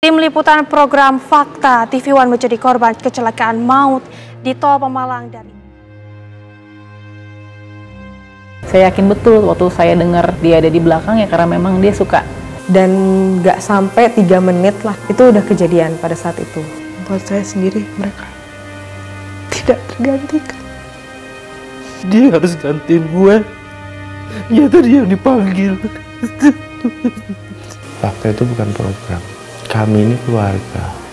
Tim liputan program Fakta TV One menjadi korban kecelakaan maut di Tol Pemalang dari. Saya yakin betul waktu saya dengar dia ada di belakang ya karena memang dia suka. Dan nggak sampai 3 menit lah itu udah kejadian pada saat itu. Buat saya sendiri mereka tidak tergantikan. Dia harus gantiin gue. Dia tadi yang dipanggil. Fakta itu bukan program. Kami ini keluarga.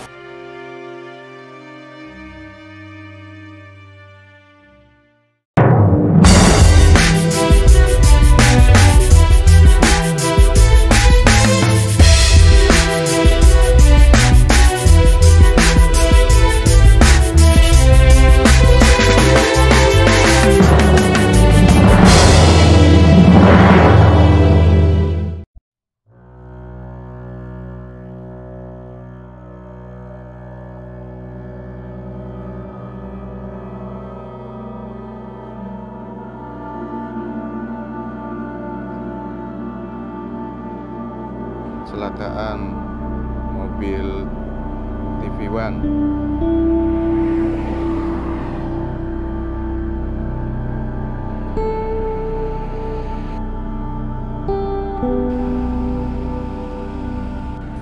Kecelakaan mobil TV One.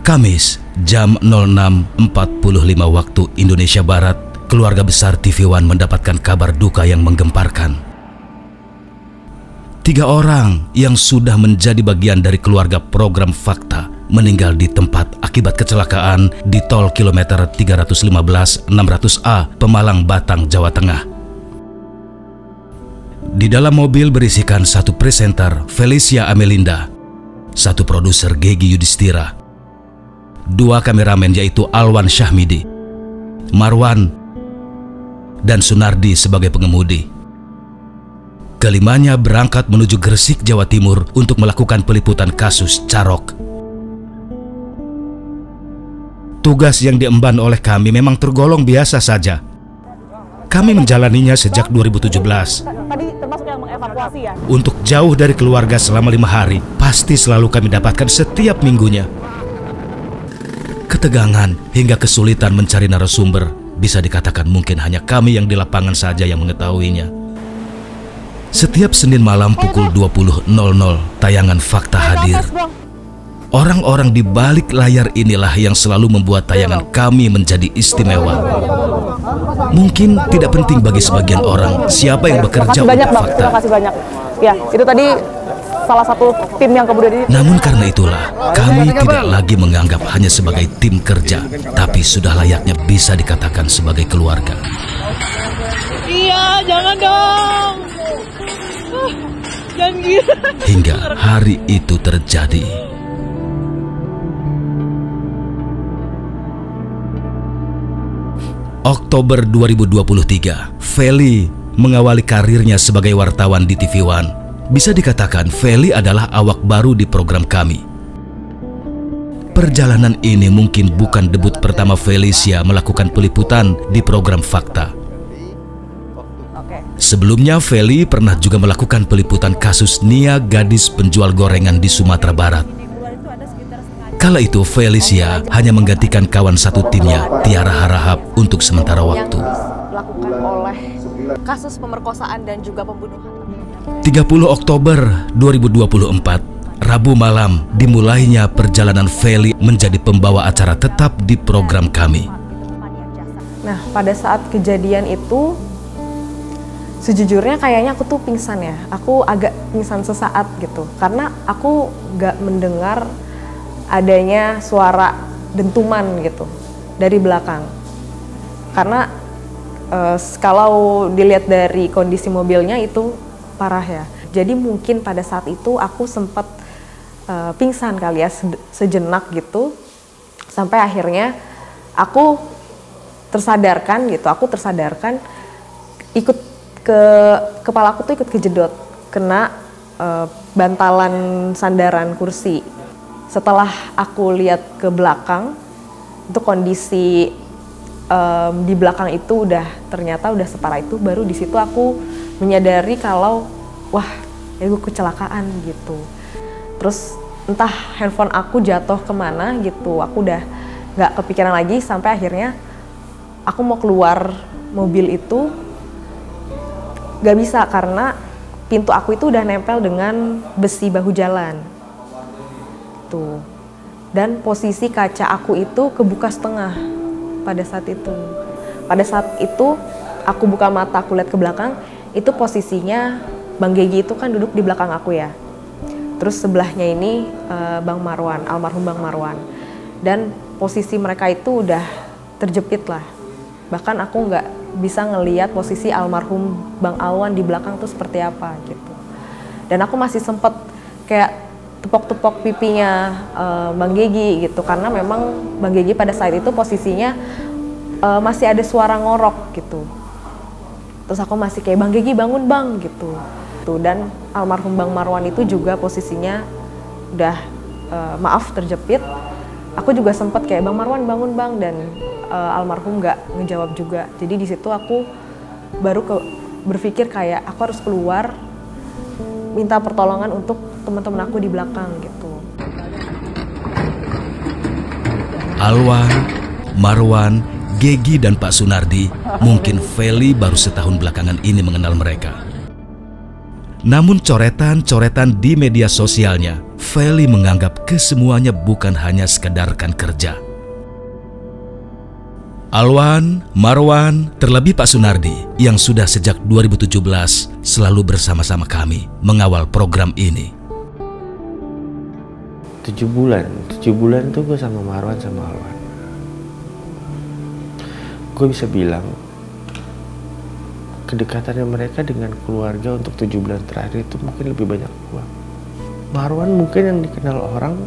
Kamis, jam 06.45 waktu Indonesia Barat, keluarga besar TV One mendapatkan kabar duka yang menggemparkan. 3 orang yang sudah menjadi bagian dari keluarga program Fakta meninggal di tempat akibat kecelakaan di tol kilometer 315-600A Pemalang Batang, Jawa Tengah. Di dalam mobil berisikan 1 presenter Felicia Amelinda, 1 produser Gegi Yudhistira, 2 kameramen yaitu Alwan Syahmidi, Marwan, dan Sunardi sebagai pengemudi. Kelimanya berangkat menuju Gresik, Jawa Timur untuk melakukan peliputan kasus Carok. Tugas yang diemban oleh kami memang tergolong biasa saja. Kami menjalaninya sejak 2017. Untuk jauh dari keluarga selama 5 hari, pasti selalu kami dapatkan setiap minggunya. Ketegangan hingga kesulitan mencari narasumber bisa dikatakan mungkin hanya kami yang di lapangan saja yang mengetahuinya. Setiap Senin malam pukul 20.00 tayangan Fakta hadir. Orang-orang di balik layar inilah yang selalu membuat tayangan kami menjadi istimewa. Mungkin tidak penting bagi sebagian orang siapa yang bekerja untuk Fakta. Terima kasih banyak. Ya, itu tadi salah satu tim yang kemudian. Namun karena itulah kami tidak lagi menganggap hanya sebagai tim kerja, tapi sudah layaknya bisa dikatakan sebagai keluarga. Iya, jangan dong. Jangan gitu. Hingga hari itu terjadi. Oktober 2023, Feli mengawali karirnya sebagai wartawan di TV One. Bisa dikatakan Feli adalah awak baru di program kami. Perjalanan ini mungkin bukan debut pertama Felicia melakukan peliputan di program Fakta. Sebelumnya Feli pernah juga melakukan peliputan kasus Nia, gadis penjual gorengan di Sumatera Barat. Kala itu Felicia hanya menggantikan kawan satu timnya, Tiara Harahap, untuk sementara waktu. Dilakukan oleh kasus pemerkosaan dan juga pembunuhan. 30 Oktober 2024, Rabu malam, dimulainya perjalanan Feli menjadi pembawa acara tetap di program kami. Nah, pada saat kejadian itu, sejujurnya kayaknya aku tuh pingsan ya. Aku agak pingsan sesaat gitu. Karena aku gak mendengar adanya suara dentuman gitu dari belakang. Karena kalau dilihat dari kondisi mobilnya itu parah ya. Jadi mungkin pada saat itu aku sempat pingsan kali ya sejenak gitu. Sampai akhirnya aku tersadarkan gitu. Aku tersadarkan ikut kepala aku tuh ikut kejedot kena bantalan sandaran kursi. Setelah aku lihat ke belakang, itu kondisi di belakang itu ternyata udah separah itu. Baru di situ aku menyadari kalau wah, ya gue kecelakaan gitu. Terus entah handphone aku jatuh kemana gitu, aku udah nggak kepikiran lagi sampai akhirnya aku mau keluar mobil itu nggak bisa karena pintu aku itu udah nempel dengan besi bahu jalan tuh, dan posisi kaca aku itu kebuka setengah pada saat itu. Pada saat itu aku buka mata, aku lihat ke belakang, itu posisinya Bang Gegi itu kan duduk di belakang aku ya. Terus sebelahnya ini Bang Marwan, almarhum Bang Marwan. Dan posisi mereka itu udah terjepit lah. Bahkan aku nggak bisa ngelihat posisi almarhum Bang Alwan di belakang tuh seperti apa gitu. Dan aku masih sempet kayak tepok-tepok pipinya Bang Gegi gitu. Karena memang Bang Gegi pada saat itu posisinya masih ada suara ngorok gitu. Terus aku masih kayak, Bang Gegi bangun bang gitu. Dan almarhum Bang Marwan itu juga posisinya udah maaf terjepit. Aku juga sempet kayak, Bang Marwan bangun bang, dan almarhum nggak ngejawab juga. Jadi di situ aku baru berpikir kayak aku harus keluar minta pertolongan untuk teman-teman aku di belakang gitu. Alwan, Marwan, Gegi dan Pak Sunardi, mungkin Feli baru setahun belakangan ini mengenal mereka. Namun coretan-coretan di media sosialnya, Feli menganggap kesemuanya bukan hanya sekedar rekan kerja. Alwan, Marwan, terlebih Pak Sunardi yang sudah sejak 2017 selalu bersama-sama kami mengawal program ini. 7 bulan tuh gue sama Marwan sama Alwan. Gue bisa bilang kedekatannya mereka dengan keluarga untuk 7 bulan terakhir itu mungkin lebih banyak gue. Marwan mungkin yang dikenal orang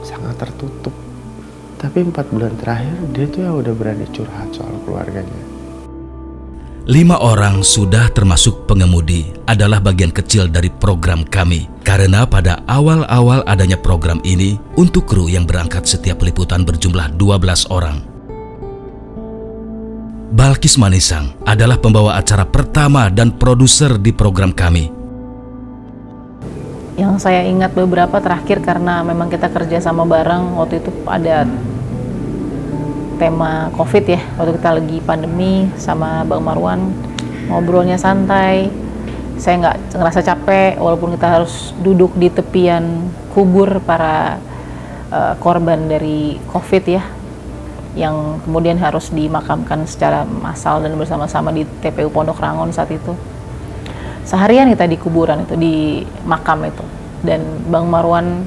sangat tertutup, tapi 4 bulan terakhir dia tuh yang udah berani curhat soal keluarganya. 5 orang sudah termasuk pengemudi adalah bagian kecil dari program kami. Karena pada awal-awal adanya program ini, untuk kru yang berangkat setiap liputan berjumlah 12 orang. Balkis Manisang adalah pembawa acara pertama dan produser di program kami. Yang saya ingat beberapa terakhir karena memang kita kerja sama bareng, waktu itu ada tema COVID ya, waktu kita lagi pandemi sama Bang Marwan, ngobrolnya santai. Saya nggak ngerasa capek walaupun kita harus duduk di tepian kubur para korban dari COVID ya, yang kemudian harus dimakamkan secara massal dan bersama-sama di TPU Pondok Rangon saat itu. Seharian kita di kuburan itu, di makam itu. Dan Bang Marwan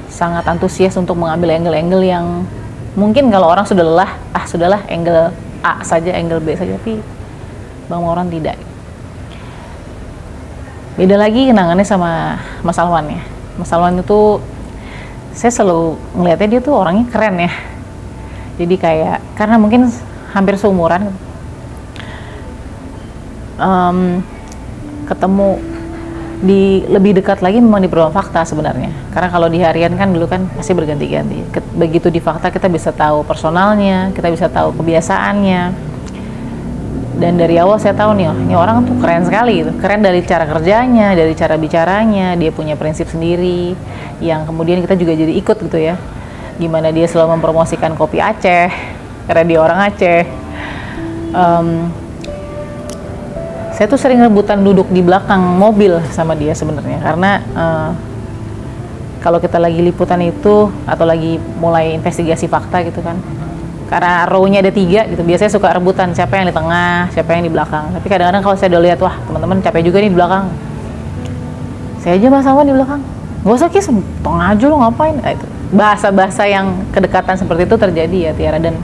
sangat antusias untuk mengambil angle-angle yang mungkin kalau orang sudah lelah, sudahlah angle A saja, angle B saja, tapi Bang Marwan tidak. Beda lagi kenangannya sama Mas Alwan ya. Mas Alwan itu saya selalu ngelihatnya dia tuh orangnya keren ya. Jadi kayak, karena mungkin hampir seumuran, ketemu di lebih dekat lagi memang di program Fakta sebenarnya. Karena kalau di harian kan dulu kan pasti berganti-ganti. Begitu di Fakta kita bisa tahu personalnya, kita bisa tahu kebiasaannya. Dan dari awal saya tahu nih, ini orang tuh keren sekali gitu. Keren dari cara kerjanya, dari cara bicaranya, dia punya prinsip sendiri yang kemudian kita juga jadi ikut gitu ya. Gimana dia selalu mempromosikan kopi Aceh, karena dia orang Aceh. Saya tuh sering rebutan duduk di belakang mobil sama dia sebenarnya, karena kalau kita lagi liputan itu atau lagi mulai investigasi fakta gitu kan, karena row-nya ada 3 gitu, biasanya suka rebutan siapa yang di tengah, siapa yang di belakang. Tapi kadang-kadang kalau saya udah lihat, wah teman-teman capek juga nih di belakang, saya aja Mas Awan di belakang, gak usah Kis, tengah aja lo ngapain. Nah, itu bahasa-bahasa yang kedekatan seperti itu terjadi ya Tiara, dan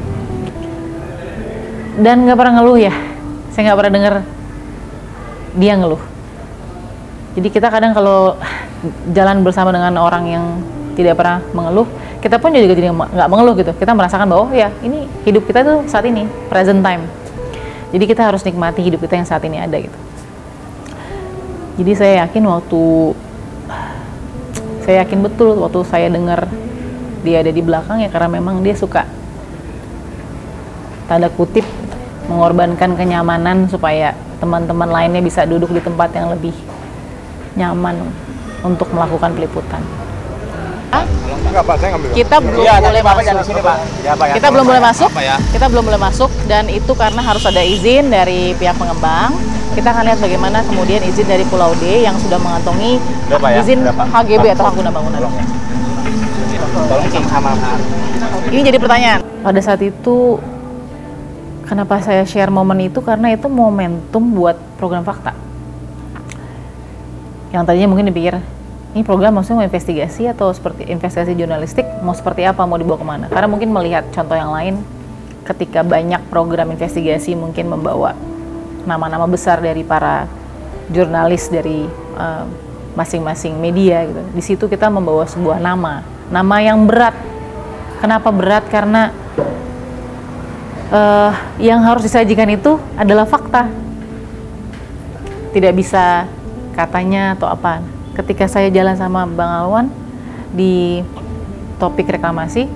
nggak pernah ngeluh ya. Saya nggak pernah dengar dia ngeluh. Jadi kita kadang kalau jalan bersama dengan orang yang tidak pernah mengeluh, kita pun juga jadi nggak mengeluh gitu. Kita merasakan bahwa ya ini hidup kita tuh saat ini, present time. Jadi kita harus nikmati hidup kita yang saat ini ada gitu. Jadi saya yakin betul waktu saya dengar dia ada di belakang ya, karena memang dia suka tanda kutip mengorbankan kenyamanan supaya teman-teman lainnya bisa duduk di tempat yang lebih nyaman untuk melakukan peliputan. Enggak Pak, saya ngambil. Kita belum boleh masuk. Kita belum boleh masuk. Kita belum boleh masuk dan itu karena harus ada izin dari pihak pengembang. Kita akan lihat bagaimana kemudian izin dari Pulau D yang sudah mengantongi izin HGB atau hak guna bangunan. Ini jadi pertanyaan. Pada saat itu kenapa saya share momen itu, karena itu momentum buat program Fakta. Yang tadinya mungkin dipikir, ini program maksudnya mau investigasi atau seperti investigasi jurnalistik, mau seperti apa, mau dibawa kemana. Karena mungkin melihat contoh yang lain, ketika banyak program investigasi mungkin membawa nama-nama besar dari para jurnalis dari masing-masing media gitu. Di situ kita membawa sebuah nama yang berat. Kenapa berat? Karena yang harus disajikan itu adalah fakta. Tidak bisa katanya atau apa. Ketika saya jalan sama Bang Alwan di topik reklamasi,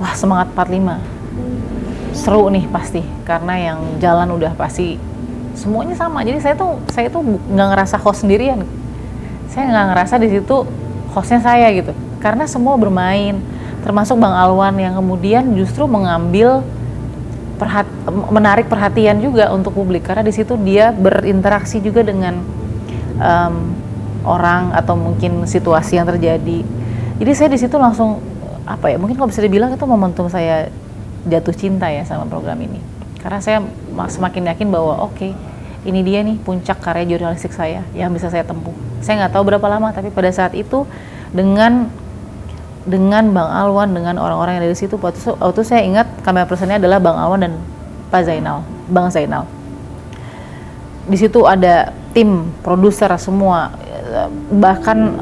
wah semangat 45. Seru nih pasti, karena yang jalan udah pasti semuanya sama. Jadi saya tuh nggak ngerasa host sendirian. Saya nggak ngerasa di situ hostnya saya gitu. Karena semua bermain, termasuk Bang Alwan yang kemudian justru mengambil menarik perhatian juga untuk publik, karena di situ dia berinteraksi juga dengan orang atau mungkin situasi yang terjadi. Jadi saya di situ langsung mungkin kalau bisa dibilang itu momentum saya jatuh cinta ya sama program ini, karena saya semakin yakin bahwa ini dia nih puncak karya jurnalistik saya yang bisa saya tempuh. Saya nggak tahu berapa lama, tapi pada saat itu dengan Bang Alwan, dengan orang-orang yang ada di situ, waktu saya ingat kamera personnya adalah Bang Alwan dan Bang Zainal. Di situ ada tim produser semua, bahkan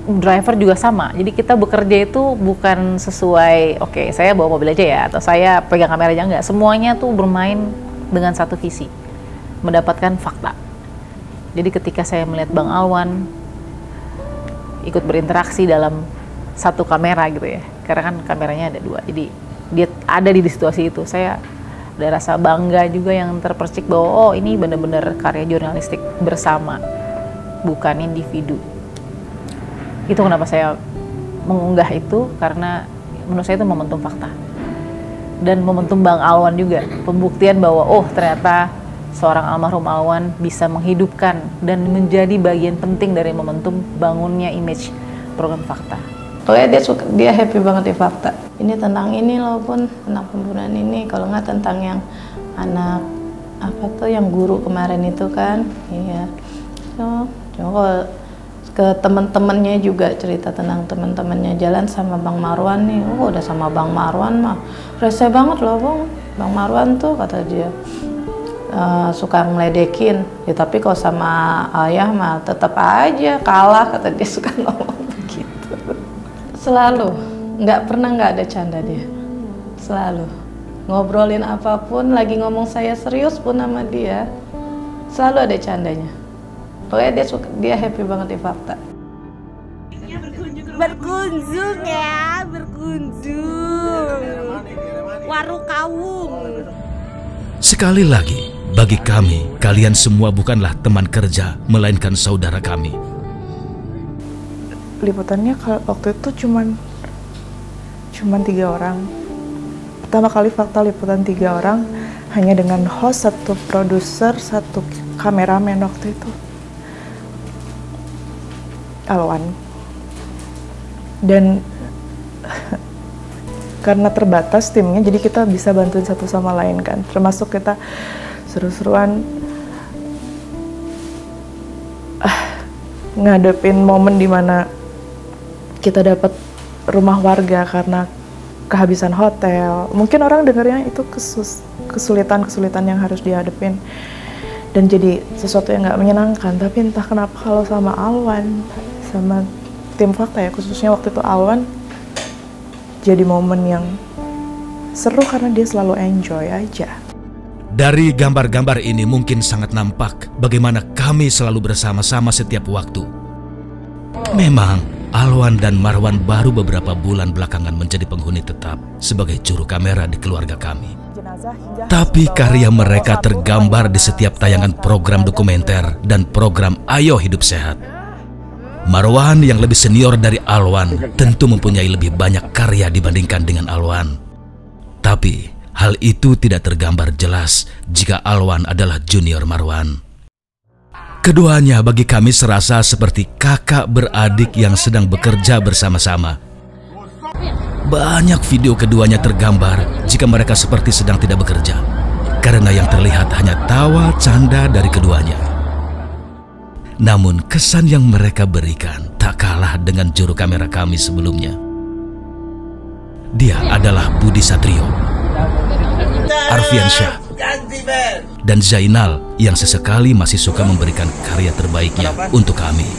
driver juga sama. Jadi kita bekerja itu bukan sesuai saya bawa mobil aja ya, atau saya pegang kamera aja, enggak. Semuanya tuh bermain dengan satu visi, mendapatkan fakta. Jadi ketika saya melihat Bang Alwan ikut berinteraksi dalam satu kamera gitu ya, karena kan kameranya ada 2, jadi dia ada di situasi itu, saya ada rasa bangga juga yang terpercik bahwa ini benar-benar karya jurnalistik bersama, bukan individu. Itu kenapa saya mengunggah itu, karena menurut saya itu momentum fakta dan momentum Bang Alwan juga, pembuktian bahwa ternyata seorang almarhum Alwan bisa menghidupkan dan menjadi bagian penting dari momentum bangunnya image program Fakta. Dia happy banget di Fakta. Ini tentang ini loh pun, tentang pembunuhan ini. Kalau nggak tentang yang anak yang guru kemarin itu kan, iya. Coba ke teman-temannya juga cerita tentang teman-temannya jalan sama Bang Marwan nih. Udah sama Bang Marwan mah rese banget loh Bang Marwan tuh, kata dia suka ngeledekin. Ya tapi kalau sama ayah mah tetap aja kalah, kata dia, suka ngomong begitu. Selalu, nggak pernah nggak ada canda dia. Selalu ngobrolin apapun, lagi ngomong saya serius pun sama dia, selalu ada candanya. Pokoknya dia happy banget di Fakta. Berkunjung ya, Warung Kawung. Sekali lagi, bagi kami, kalian semua bukanlah teman kerja, melainkan saudara kami. Liputannya waktu itu cuman 3 orang. Pertama kali Fakta liputan 3 orang, hanya dengan host, 1 produser, 1 kameramen waktu itu, Alwan. Dan karena terbatas timnya, jadi kita bisa bantuin satu sama lain kan. Termasuk kita seru-seruan ngadepin momen dimana kita dapat rumah warga karena kehabisan hotel. Mungkin orang dengarnya itu kesulitan yang harus dihadapin dan jadi sesuatu yang nggak menyenangkan. Tapi entah kenapa kalau sama Alwan, sama tim Fakta ya, khususnya waktu itu Alwan, jadi momen yang seru karena dia selalu enjoy aja. Dari gambar-gambar ini mungkin sangat nampak bagaimana kami selalu bersama-sama setiap waktu. Memang Alwan dan Marwan baru beberapa bulan belakangan menjadi penghuni tetap sebagai juru kamera di keluarga kami. Tapi karya mereka tergambar di setiap tayangan program dokumenter dan program Ayo Hidup Sehat. Marwan yang lebih senior dari Alwan tentu mempunyai lebih banyak karya dibandingkan dengan Alwan. Tapi hal itu tidak tergambar jelas jika Alwan adalah junior Marwan. Keduanya bagi kami serasa seperti kakak beradik yang sedang bekerja bersama-sama. Banyak video keduanya tergambar jika mereka seperti sedang tidak bekerja, karena yang terlihat hanya tawa canda dari keduanya. Namun kesan yang mereka berikan tak kalah dengan juru kamera kami sebelumnya. Dia adalah Budi Satrio, Arfian Syah, dan Zainal yang sesekali masih suka memberikan karya terbaiknya untuk kami.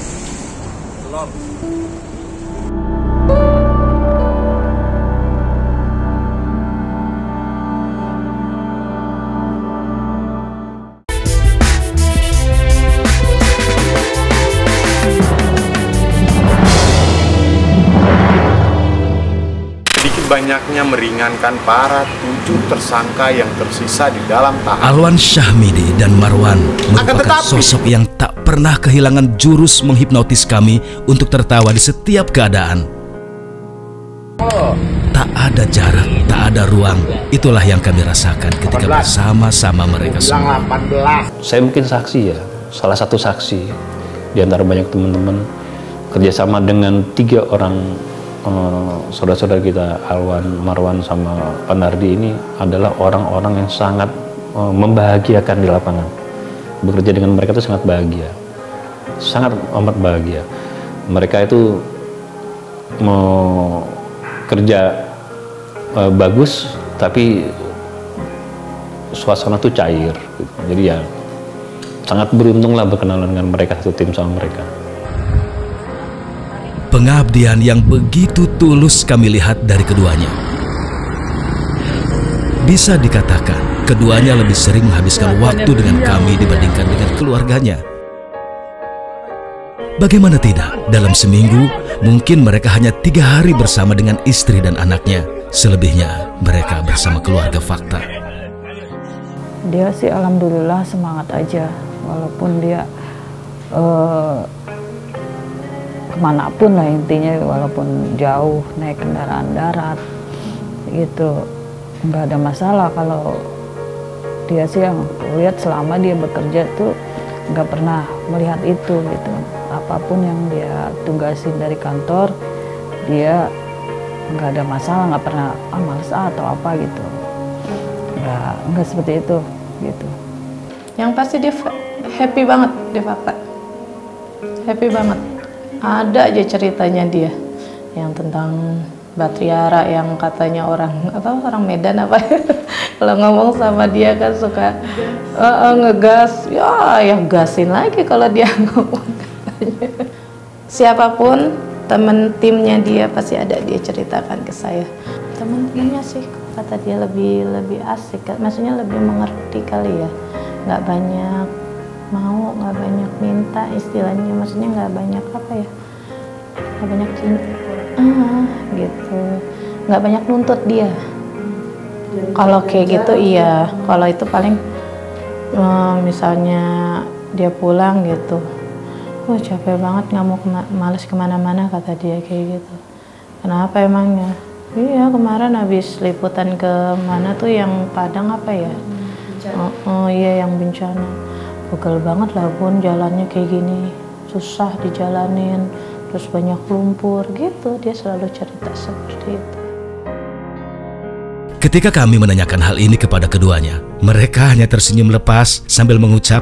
Banyaknya meringankan para 7 tersangka yang tersisa di dalam tahanan. Alwan Syahmidi dan Marwan merupakan sosok yang tak pernah kehilangan jurus menghipnotis kami untuk tertawa di setiap keadaan. Tak ada jarak, tak ada ruang. Itulah yang kami rasakan ketika bersama-sama mereka semua. Saya mungkin saksi ya, salah satu saksi di antara banyak teman-teman, kerjasama dengan 3 orang saudara-saudara kita, Alwan, Marwan, sama Panardi ini adalah orang-orang yang sangat membahagiakan di lapangan. Bekerja dengan mereka itu sangat bahagia, sangat amat bahagia. Mereka itu mau kerja bagus, tapi suasana tuh cair. Jadi ya sangat beruntung lah berkenalan dengan mereka, satu tim sama mereka. Pengabdian yang begitu tulus kami lihat dari keduanya. Bisa dikatakan, keduanya lebih sering menghabiskan waktu dengan kami dibandingkan dengan keluarganya. Bagaimana tidak, dalam seminggu, mungkin mereka hanya 3 hari bersama dengan istri dan anaknya. Selebihnya, mereka bersama keluarga Fakta. Dia sih alhamdulillah semangat aja, walaupun dia kemanapun lah intinya, walaupun jauh naik kendaraan darat gitu, nggak ada masalah. Kalau dia sih yang lihat selama dia bekerja tuh nggak pernah melihat itu gitu. Apapun yang dia tugasin dari kantor, dia nggak ada masalah, nggak pernah males atau apa gitu, nggak seperti itu gitu. Yang pasti dia happy banget di Fakta, happy banget. Ada aja ceritanya dia yang tentang Batriara yang katanya orang Medan apa kalau ngomong sama dia kan suka ngegas, ya gasin lagi kalau dia ngomong katanya. Siapapun temen timnya dia pasti ada dia ceritakan ke saya. Temen timnya sih kata dia lebih asik, maksudnya lebih mengerti kali ya, nggak banyak mau, nggak banyak minta istilahnya, maksudnya nggak banyak apa ya, nggak banyak cinta gitu, nggak banyak nuntut dia. Kalau kayak gitu iya, kalau itu paling misalnya dia pulang gitu, capek banget, nggak mau males kemana-mana kata dia kayak gitu. Kenapa emangnya? Iya kemarin habis liputan ke mana tuh yang Padang apa ya? Iya yang bencana. Pegel banget lah Bun, jalannya kayak gini, susah dijalanin, terus banyak lumpur gitu, dia selalu cerita seperti itu. Ketika kami menanyakan hal ini kepada keduanya, mereka hanya tersenyum lepas sambil mengucap,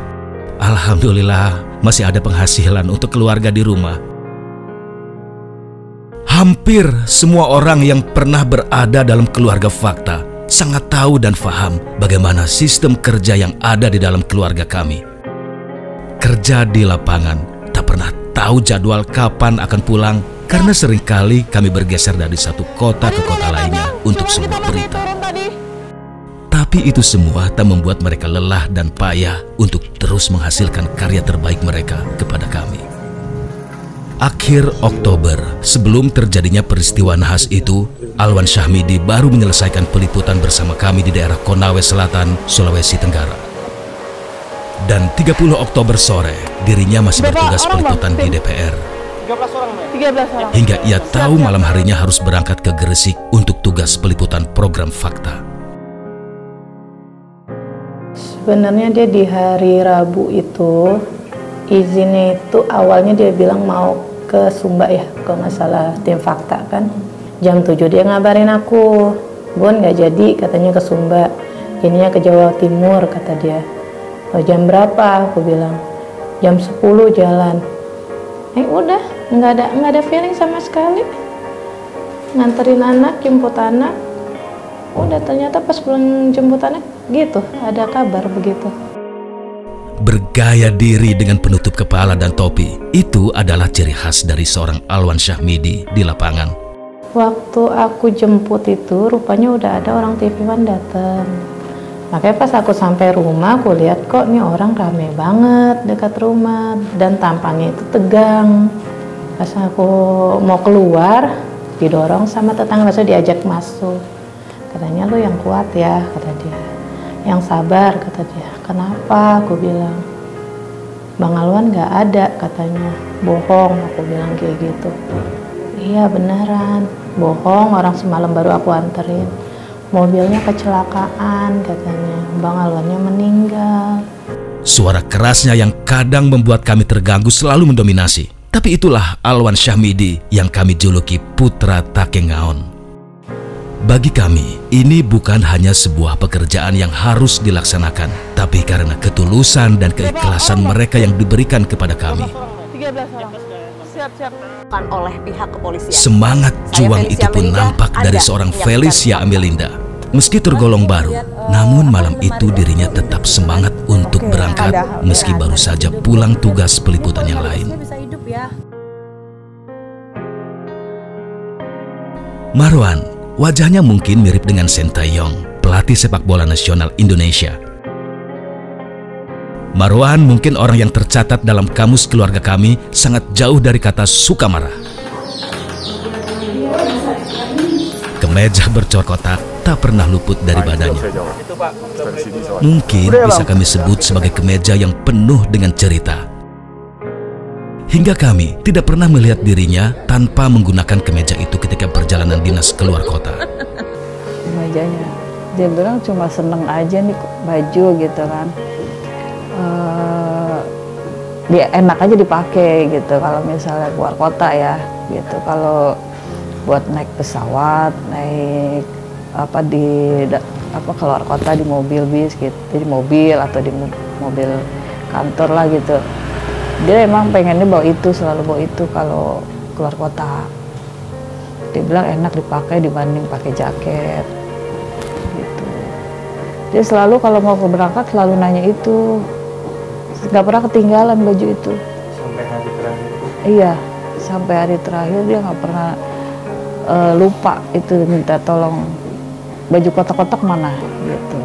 "Alhamdulillah masih ada penghasilan untuk keluarga di rumah." Hampir semua orang yang pernah berada dalam keluarga Fakta sangat tahu dan paham bagaimana sistem kerja yang ada di dalam keluarga kami. Kerja di lapangan, tak pernah tahu jadwal kapan akan pulang karena seringkali kami bergeser dari satu kota ke kota lainnya untuk sebuah berita. Tapi itu semua tak membuat mereka lelah dan payah untuk terus menghasilkan karya terbaik mereka kepada kami. Akhir Oktober, sebelum terjadinya peristiwa nahas itu, Alwan Syahmidi baru menyelesaikan peliputan bersama kami di daerah Konawe Selatan, Sulawesi Tenggara. Dan 30 Oktober sore, dirinya masih bertugas peliputan di DPR. 13 orang. Hingga ia tahu malam harinya harus berangkat ke Gresik untuk tugas peliputan program Fakta. Sebenarnya dia di hari Rabu itu, izinnya itu awalnya dia bilang mau ke Sumba ya, kalau nggak salah tim Fakta kan. Jam 7 dia ngabarin aku, Bun nggak jadi katanya ke Sumba, jadinya ke Jawa Timur kata dia. Oh, jam berapa? Aku bilang, jam 10 jalan. Udah, nggak ada feeling sama sekali. Nganterin anak, jemput anak. Udah ternyata pas pulang jemput anak gitu, ada kabar begitu. Bergaya diri dengan penutup kepala dan topi, itu adalah ciri khas dari seorang Alwan Syahmidi di lapangan. Waktu aku jemput itu, rupanya udah ada orang TV One datang. Makanya pas aku sampai rumah, aku lihat kok nih orang rame banget dekat rumah dan tampangnya itu tegang. Pas aku mau keluar, didorong sama tetangga, maksudnya diajak masuk. Katanya lu yang kuat ya, kata dia. Yang sabar, kata dia. Kenapa? Aku bilang. Bang Alwan nggak ada, katanya. Bohong, aku bilang kayak gitu. Iya beneran, bohong, orang semalam baru aku anterin. Mobilnya kecelakaan katanya, Bang Alwannya meninggal. Suara kerasnya yang kadang membuat kami terganggu selalu mendominasi. Tapi itulah Alwan Syahmidi yang kami juluki Putra Takengaon. Bagi kami, ini bukan hanya sebuah pekerjaan yang harus dilaksanakan, tapi karena ketulusan dan keikhlasan mereka yang diberikan kepada kami. 13 orang. Siap-siap. Oleh pihak kepolisian. Semangat juang itu pun nampak dari seorang Felicia Amelinda. Meski tergolong baru, namun malam itu dirinya tetap semangat untuk berangkat meski baru saja pulang tugas peliputan yang lain. Marwan, wajahnya mungkin mirip dengan Sintayong, pelatih sepak bola nasional Indonesia. Marwan mungkin orang yang tercatat dalam kamus keluarga kami sangat jauh dari kata suka marah. Kemeja bercor kotak tak pernah luput dari badannya. Mungkin bisa kami sebut sebagai kemeja yang penuh dengan cerita. Hingga kami tidak pernah melihat dirinya tanpa menggunakan kemeja itu ketika perjalanan dinas keluar kota. Kemejanya, dia bilang cuma seneng aja nih baju gitu kan. Dia enak aja dipakai gitu kalau misalnya keluar kota ya gitu. Kalau buat naik pesawat, naik keluar kota di mobil bis gitu, di mobil atau di mobil kantor lah gitu. Dia emang pengennya bawa itu, selalu bawa itu kalau keluar kota. Dia bilang enak dipakai dibanding pakai jaket gitu. Dia selalu kalau mau berangkat selalu nanya itu. Nggak pernah ketinggalan baju itu. Sampai hari terakhir? Iya, sampai hari terakhir dia nggak pernah lupa itu, minta tolong baju kotak-kotak mana gitu.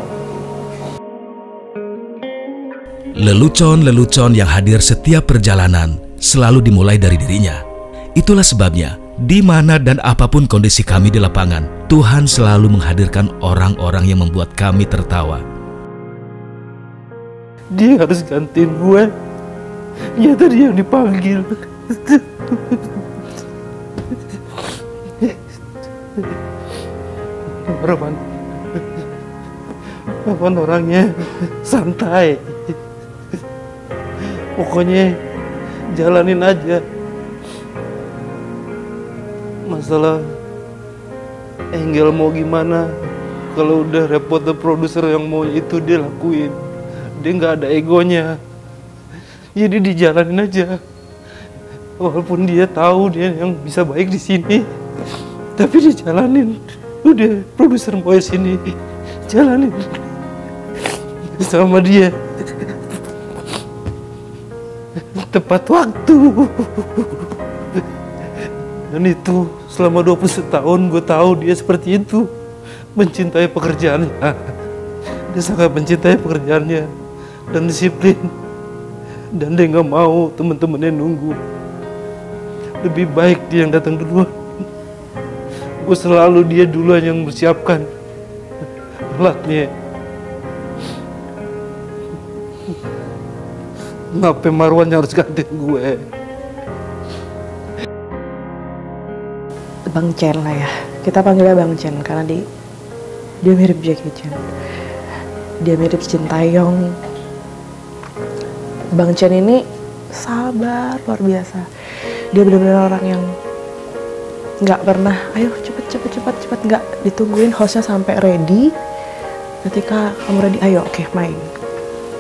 Lelucon-lelucon yang hadir setiap perjalanan selalu dimulai dari dirinya. Itulah sebabnya, di mana dan apapun kondisi kami di lapangan, Tuhan selalu menghadirkan orang-orang yang membuat kami tertawa. Dia harus gantiin gue. Dia tadi yang dipanggil. Marwan orangnya santai. Pokoknya jalanin aja. Masalah Angel mau gimana, kalau udah reporter produser yang mau itu dia lakuin. Dia nggak ada egonya, jadi dijalanin aja. Walaupun dia tahu dia yang bisa baik di sini, tapi dijalanin. Udah produser mau di sini, jalanin sama dia. Tepat waktu. Dan itu selama 20 tahun gue tahu dia seperti itu, mencintai pekerjaannya. Dia sangat mencintai pekerjaannya dan disiplin, dan dia nggak mau teman-temannya nunggu. Lebih baik dia yang datang duluan. Gue selalu dia duluan yang bersiapkan alatnya. Kenapa Marwan harus gantiin gue? Bang Chen lah ya. Kita panggilnya Bang Chen karena dia mirip Jackie Chan. Dia mirip Shin Tae-yong. Bang Chen ini sabar luar biasa. Dia benar-benar orang yang nggak pernah, ayo cepet, nggak ditungguin hostnya sampai ready. Ketika kamu ready, ayo oke, main.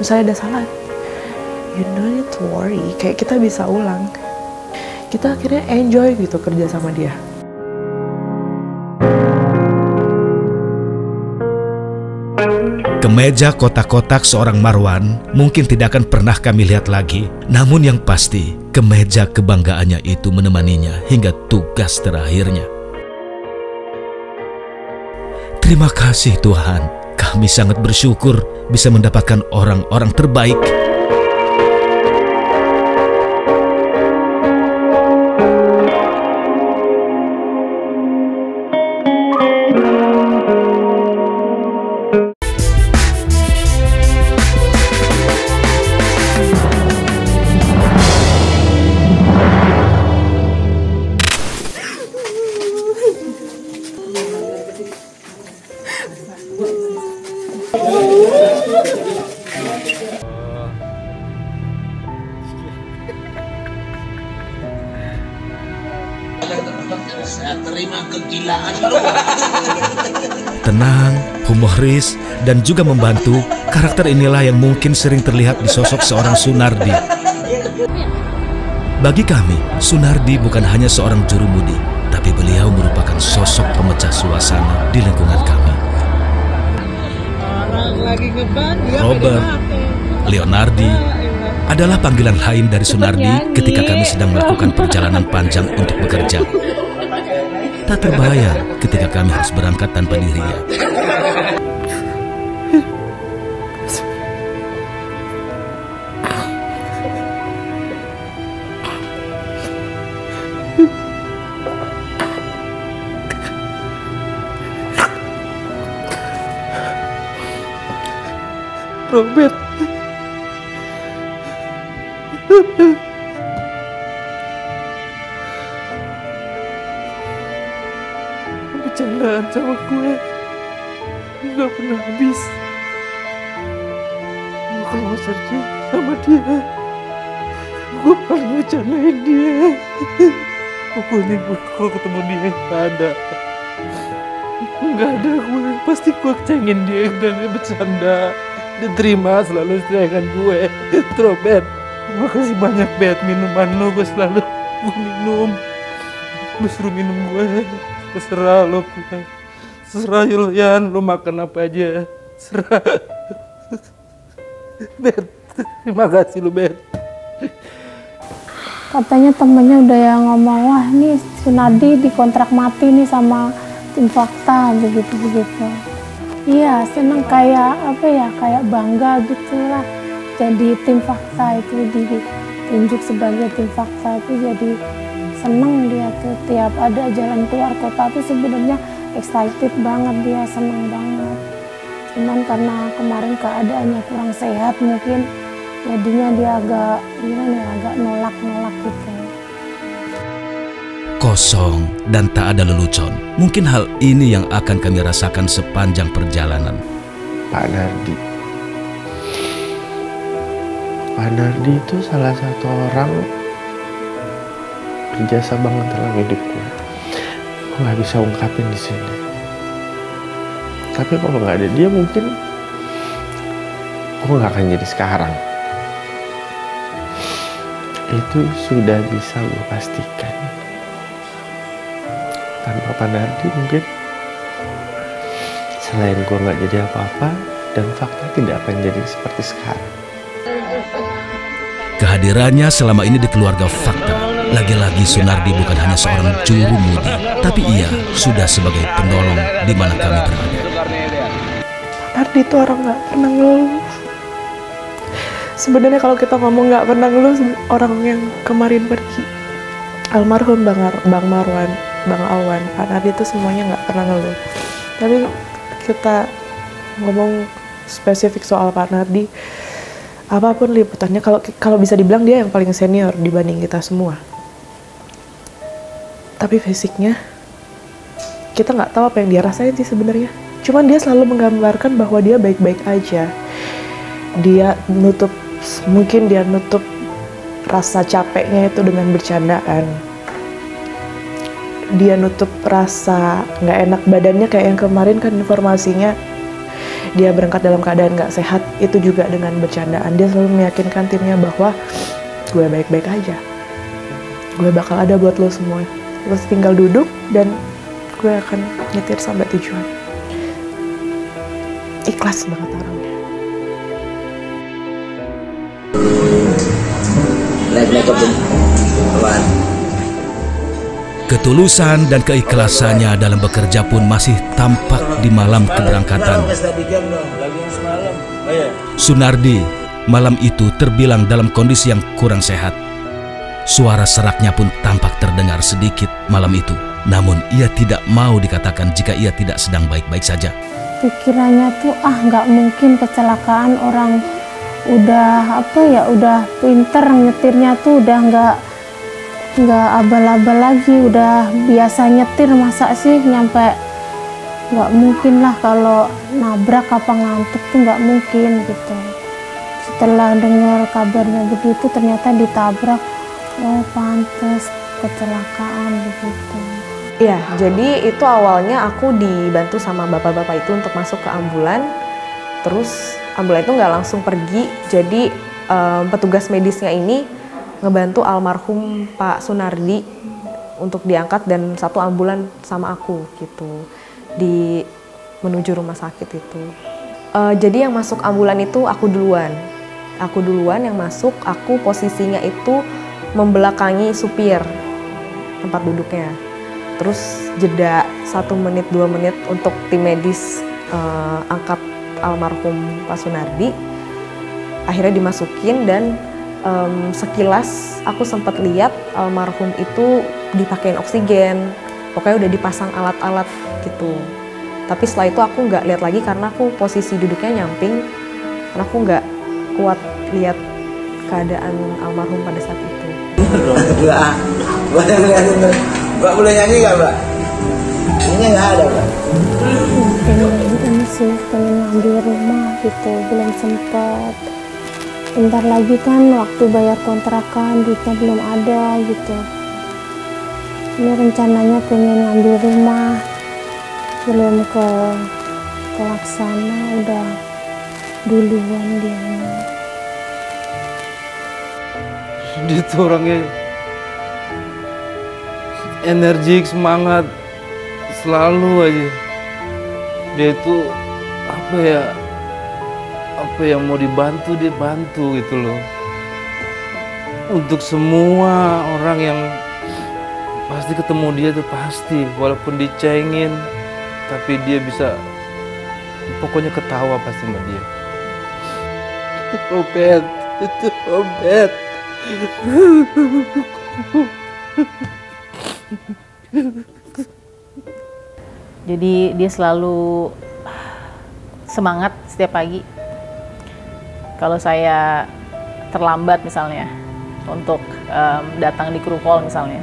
Misalnya ada salah, you don't need to worry, kayak kita bisa ulang. Kita akhirnya enjoy gitu kerja sama dia. Kemeja kotak-kotak seorang Marwan mungkin tidak akan pernah kami lihat lagi. Namun yang pasti, kemeja kebanggaannya itu menemaninya hingga tugas terakhirnya. Terima kasih Tuhan, kami sangat bersyukur bisa mendapatkan orang-orang terbaik. Saya terima kegilaan lo. Tenang, humoris, dan juga membantu, karakter inilah yang mungkin sering terlihat di sosok seorang Sunardi. Bagi kami, Sunardi bukan hanya seorang jurumudi, tapi beliau merupakan sosok pemecah suasana di lingkungan kami. Robert, Leonardi, adalah panggilan lain dari Sunardi ketika kami sedang melakukan perjalanan panjang untuk bekerja. Tak terbayang ketika kami harus berangkat tanpa dirinya. Robert, bercandaan sama gue nggak pernah habis. Gue kalau searching sama dia, gue paling bercandain dia. Pokoknya gue kalau ketemu dia nggak ada gue pasti gue cengin dia dan dia bercanda. Dia terima selalu setiakan gue. Robert, makasih banyak Bet, minuman lo gue selalu gue minum. Lu suruh minum gue, terserah lo, terserah lo Yan, lo makan apa aja, serah. Bet, terima kasih lo Bet. Katanya temennya udah yang ngomong, wah nih Sunardi dikontrak mati nih sama tim Fakta, begitu-begitu. Iya, seneng kayak apa ya, kayak bangga gitulah. Jadi tim Fakta itu ditunjuk sebagai tim Fakta itu jadi seneng dia tuh. Tiap ada jalan keluar kota tuh sebenarnya excited banget dia, seneng banget. Cuman karena kemarin keadaannya kurang sehat mungkin jadinya dia agak gimana ya, agak nolak gitu. Kosong dan tak ada lelucon. Mungkin hal ini yang akan kami rasakan sepanjang perjalanan. Pak Nardi. Pak Nardi itu salah satu orang berjasa banget dalam hidup gue. Gue gak bisa ungkapin di sini. Tapi kalau nggak ada dia mungkin gue gak akan jadi sekarang. Itu sudah bisa gue pastikan. Tanpa Pak Nardi mungkin selain gue nggak jadi apa-apa dan Fakta tidak akan jadi seperti sekarang. Kehadirannya selama ini di keluarga Fakta, lagi-lagi Sunardi bukan hanya seorang jurumudi, tapi ia sudah sebagai penolong di mana kami berada. Pak Nardi itu orang nggak pernah ngeluh. Sebenarnya kalau kita ngomong nggak pernah ngeluh, orang yang kemarin pergi, almarhum Bang Marwan, Bang Awan, Pak Nardi itu semuanya nggak pernah ngeluh. Tapi kita ngomong spesifik soal Pak Nardi, apapun liputannya, kalau bisa dibilang dia yang paling senior dibanding kita semua. Tapi fisiknya kita nggak tahu apa yang dia rasain sih sebenarnya. Cuman dia selalu menggambarkan bahwa dia baik-baik aja. Mungkin dia nutup rasa capeknya itu dengan bercandaan. Dia nutup rasa nggak enak badannya, kayak yang kemarin kan informasinya dia berangkat dalam keadaan nggak sehat, itu juga dengan bercandaan. Dia selalu meyakinkan timnya bahwa gue baik-baik aja, gue bakal ada buat lo semua, lo tinggal duduk dan gue akan nyetir sampai tujuan. Ikhlas banget orangnya. Ketulusan dan keikhlasannya dalam bekerja pun masih tampak di malam keberangkatan. Sunardi malam itu terbilang dalam kondisi yang kurang sehat. Suara seraknya pun tampak terdengar sedikit malam itu. Namun ia tidak mau dikatakan jika ia tidak sedang baik-baik saja. Pikirannya tuh nggak mungkin kecelakaan, orang udah udah pinter nyetirnya tuh, udah nggak abal-abal lagi, udah biasa nyetir, masa sih nyampe, nggak mungkin lah kalau nabrak apa ngantuk tuh nggak mungkin gitu. Setelah dengar kabarnya begitu ternyata ditabrak, oh pantes kecelakaan begitu. Iya, jadi itu awalnya aku dibantu sama bapak-bapak itu untuk masuk ke ambulan. Terus ambulan itu nggak langsung pergi, jadi petugas medisnya ini ngebantu almarhum Pak Sunardi untuk diangkat dan satu ambulan sama aku gitu di menuju rumah sakit itu. Jadi yang masuk ambulan itu aku duluan yang masuk. Aku posisinya itu membelakangi supir tempat duduknya. Terus jeda 1 menit 2 menit untuk tim medis angkat almarhum Pak Sunardi. Akhirnya dimasukin dan sekilas aku sempat lihat almarhum itu dipakein oksigen. Pokoknya udah dipasang alat-alat gitu. Tapi setelah itu aku nggak lihat lagi karena aku posisi duduknya nyamping. Karena aku nggak kuat lihat keadaan almarhum pada saat itu. Mbak boleh nyanyi nggak, Mbak? Ini nggak ada, Mbak. Pengen sih, pengen ngambil rumah gitu, belum sempat. Bentar lagi kan waktu bayar kontrakan, duitnya belum ada gitu. Ini rencananya pengen ngambil rumah, belum kelaksana, udah duluan dia. Dia tuh orangnya energik, semangat, selalu aja. Dia itu apa yang mau dibantu dia bantu gitu loh. Untuk semua orang yang pasti ketemu dia tuh pasti, walaupun dicengin, tapi dia bisa pokoknya ketawa pasti sama dia. Obet, itu Obet. Jadi dia selalu semangat setiap pagi. Kalau saya terlambat misalnya untuk datang di kru call misalnya,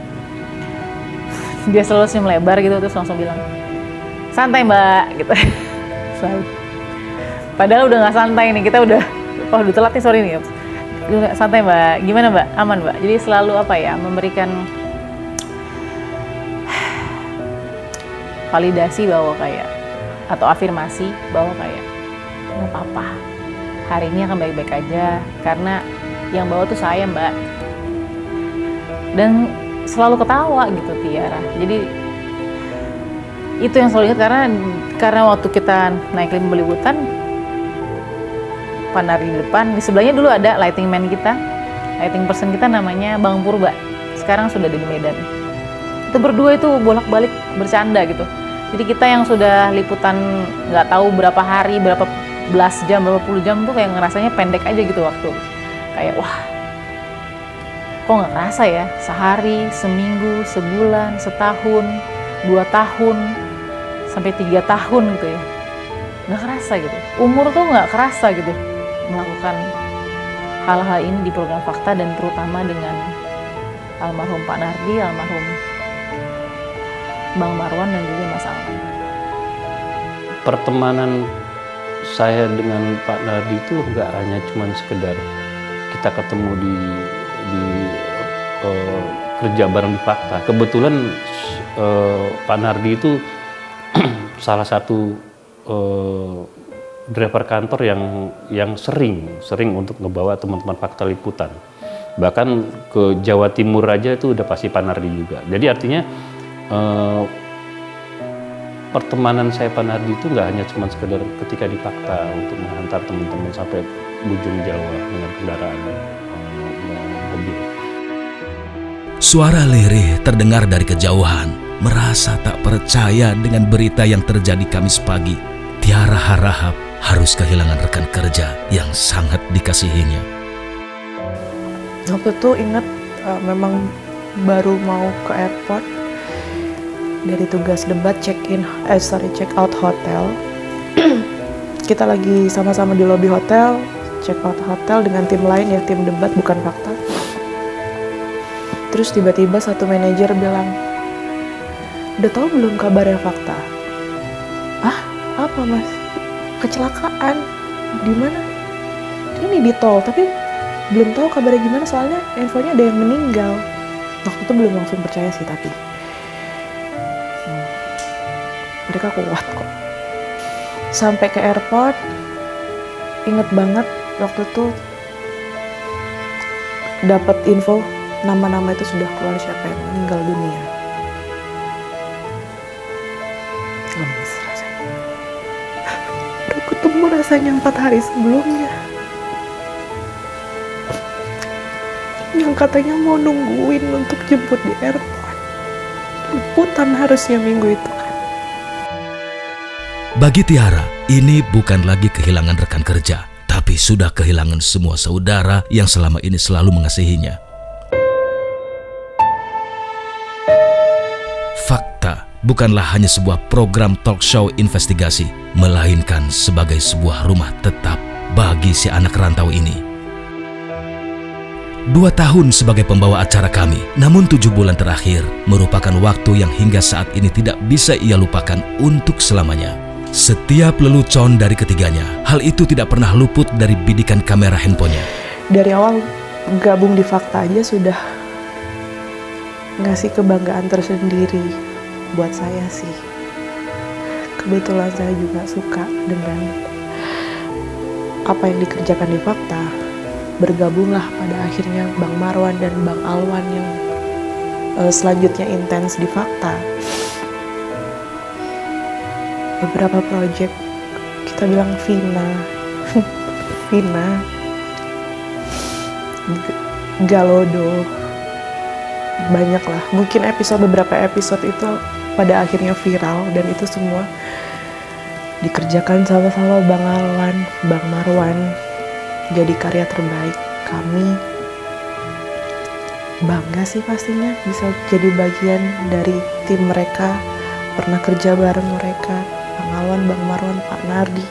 dia selalu senyum lebar gitu, terus langsung bilang, santai mbak, gitu. Padahal udah nggak santai nih, kita udah telat nih, sorry nih. Santai mbak, gimana mbak? Aman mbak. Jadi selalu memberikan validasi bahwa atau afirmasi bahwa nggak apa-apa, hari ini akan baik-baik aja, karena yang bawa tuh saya mbak. Dan selalu ketawa gitu Tiara. Jadi itu yang selalu ingat, karena waktu kita naik beli hutan, Panari di depan, di sebelahnya dulu ada lighting man kita, lighting person kita namanya Bang Purba, sekarang sudah di Medan. Itu berdua itu bolak-balik bercanda gitu. Jadi kita yang sudah liputan nggak tahu berapa hari, berapa belas jam, berapa puluh jam tuh kayak ngerasanya pendek aja gitu waktu. Kayak wah, kok nggak kerasa ya, sehari, seminggu, sebulan, setahun, 2 tahun, sampai 3 tahun gitu ya. Nggak kerasa gitu. Umur tuh nggak kerasa gitu melakukan hal-hal ini di program Fakta, dan terutama dengan almarhum Pak Nardi, almarhum Bang Marwan dan juga Mas Alwan. Pertemanan saya dengan Pak Nardi itu nggak hanya cuma sekedar kita ketemu di kerja bareng di Fakta. Kebetulan Pak Nardi itu salah satu driver kantor yang sering untuk ngebawa teman-teman Fakta Liputan. Bahkan ke Jawa Timur aja itu udah pasti Pak Nardi juga. Jadi artinya pertemanan saya Pak Nardi itu nggak hanya cuma sekedar ketika di Fakta untuk menghantar teman-teman sampai ujung Jawa dengan kendaraan mobil. Suara lirih terdengar dari kejauhan, merasa tak percaya dengan berita yang terjadi Kamis pagi. Tiara Harahap harus kehilangan rekan kerja yang sangat dikasihinya. Waktu itu ingat memang baru mau ke airport dari tugas debat check out hotel. Kita lagi sama-sama di lobi hotel, check out hotel dengan tim lain ya, tim debat bukan Fakta. Terus tiba-tiba satu manajer bilang, udah tahu belum kabarnya Fakta? Ah, apa mas? Kecelakaan. Di mana? Ini di tol, tapi belum tahu kabarnya gimana soalnya infonya ada yang meninggal. Waktu itu belum langsung percaya sih, tapi mereka kuat kok. Sampai ke airport, inget banget waktu itu dapat info nama-nama itu sudah keluar siapa yang meninggal dunia. Lemes rasanya. Baru ketemu rasanya 4 hari sebelumnya. Yang katanya mau nungguin untuk jemput di airport. Liputan harusnya minggu itu kan. Bagi Tiara, ini bukan lagi kehilangan rekan kerja, tapi sudah kehilangan semua saudara yang selama ini selalu mengasihinya. Fakta bukanlah hanya sebuah program talk show investigasi, melainkan sebagai sebuah rumah tetap bagi si anak rantau ini. 2 tahun sebagai pembawa acara kami, namun 7 bulan terakhir merupakan waktu yang hingga saat ini tidak bisa ia lupakan untuk selamanya. Setiap lelucon dari ketiganya, hal itu tidak pernah luput dari bidikan kamera handphonenya. Dari awal gabung di Fakta aja sudah ngasih kebanggaan tersendiri buat saya sih. Kebetulan saya juga suka dengan apa yang dikerjakan di Fakta. Bergabunglah pada akhirnya Bang Marwan dan Bang Alwan yang selanjutnya intens di Fakta. Beberapa proyek kita bilang Vina, Galodo, banyak lah. Mungkin beberapa episode itu pada akhirnya viral dan itu semua dikerjakan sama-sama Bang Alwan, Bang Marwan. Jadi karya terbaik kami. Bangga sih pastinya bisa jadi bagian dari tim mereka, pernah kerja bareng mereka, Bang Alwan, Bang Marwan, Pak Nardi.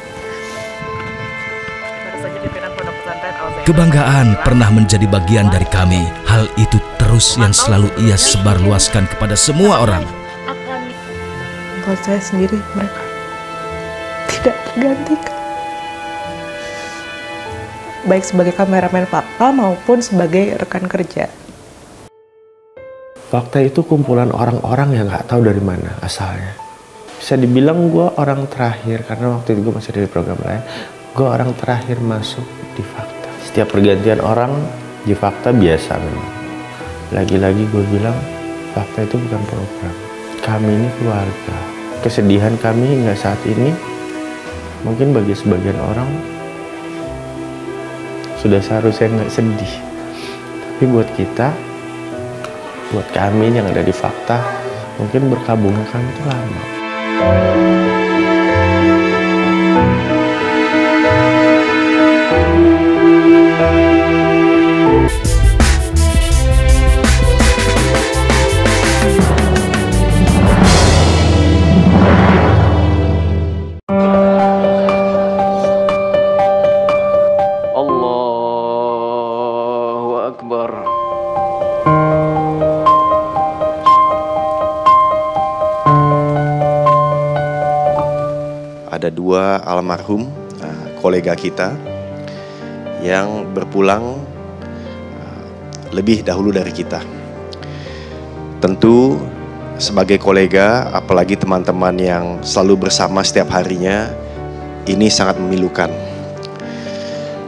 Kebanggaan pernah menjadi bagian dari kami. Hal itu terus yang selalu ia sebarluaskan kepada semua orang. Buat saya sendiri mereka tidak tergantikan. Baik sebagai kameramen Fakta maupun sebagai rekan kerja. Fakta itu kumpulan orang-orang yang nggak tahu dari mana asalnya. Bisa dibilang gue orang terakhir, karena waktu itu gue masih di program lain. Gue orang terakhir masuk di Fakta. Setiap pergantian orang di Fakta biasa memang. Lagi-lagi gue bilang, Fakta itu bukan program. Kami ini keluarga. Kesedihan kami hingga saat ini, mungkin bagi sebagian orang, sudah seharusnya nggak sedih. Tapi buat kita, buat kami yang ada di Fakta, mungkin berkabungnya kami itu lama. almarhum kolega kita yang berpulang lebih dahulu dari kita. Tentu sebagai kolega, apalagi teman-teman yang selalu bersama setiap harinya, ini sangat memilukan.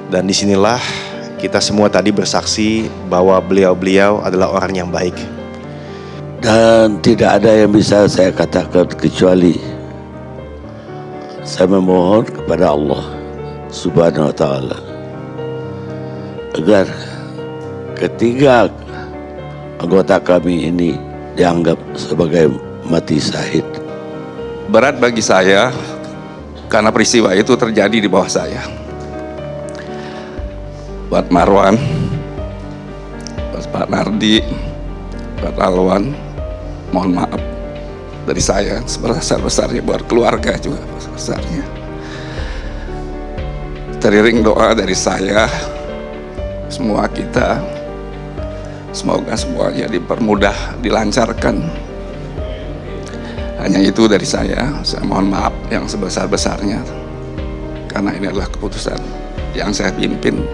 Dan disinilah kita semua tadi bersaksi bahwa beliau-beliau adalah orang yang baik. Dan tidak ada yang bisa saya katakan kecuali saya memohon kepada Allah Subhanahu wa Ta'ala agar ketiga anggota kami ini dianggap sebagai mati syahid. Berat bagi saya karena peristiwa itu terjadi di bawah saya. Buat Marwan, buat Pak Nardi, buat Alwan, mohon maaf dari saya sebesar-besarnya, buat keluarga juga sebesarnya. Teriring doa dari saya, semua kita, semoga semuanya dipermudah, dilancarkan. Hanya itu dari saya mohon maaf yang sebesar-besarnya, karena ini adalah keputusan yang saya pimpin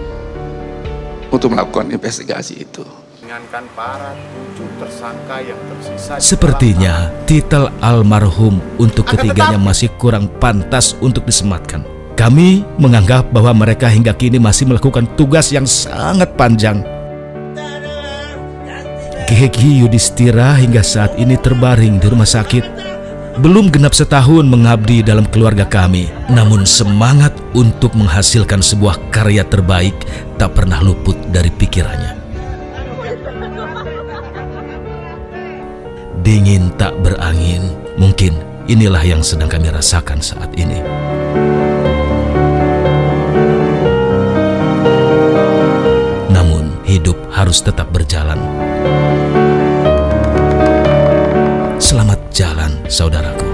untuk melakukan investigasi itu. Meringankan para 7 tersangka yang tersisa. Sepertinya titel almarhum untuk ketiganya masih kurang pantas untuk disematkan. Kami menganggap bahwa mereka hingga kini masih melakukan tugas yang sangat panjang. Ki Yudhistira hingga saat ini terbaring di rumah sakit. Belum genap setahun mengabdi dalam keluarga kami, namun semangat untuk menghasilkan sebuah karya terbaik tak pernah luput dari pikirannya. Dingin tak berangin, mungkin inilah yang sedang kami rasakan saat ini. Namun hidup harus tetap berjalan. Selamat jalan, saudaraku.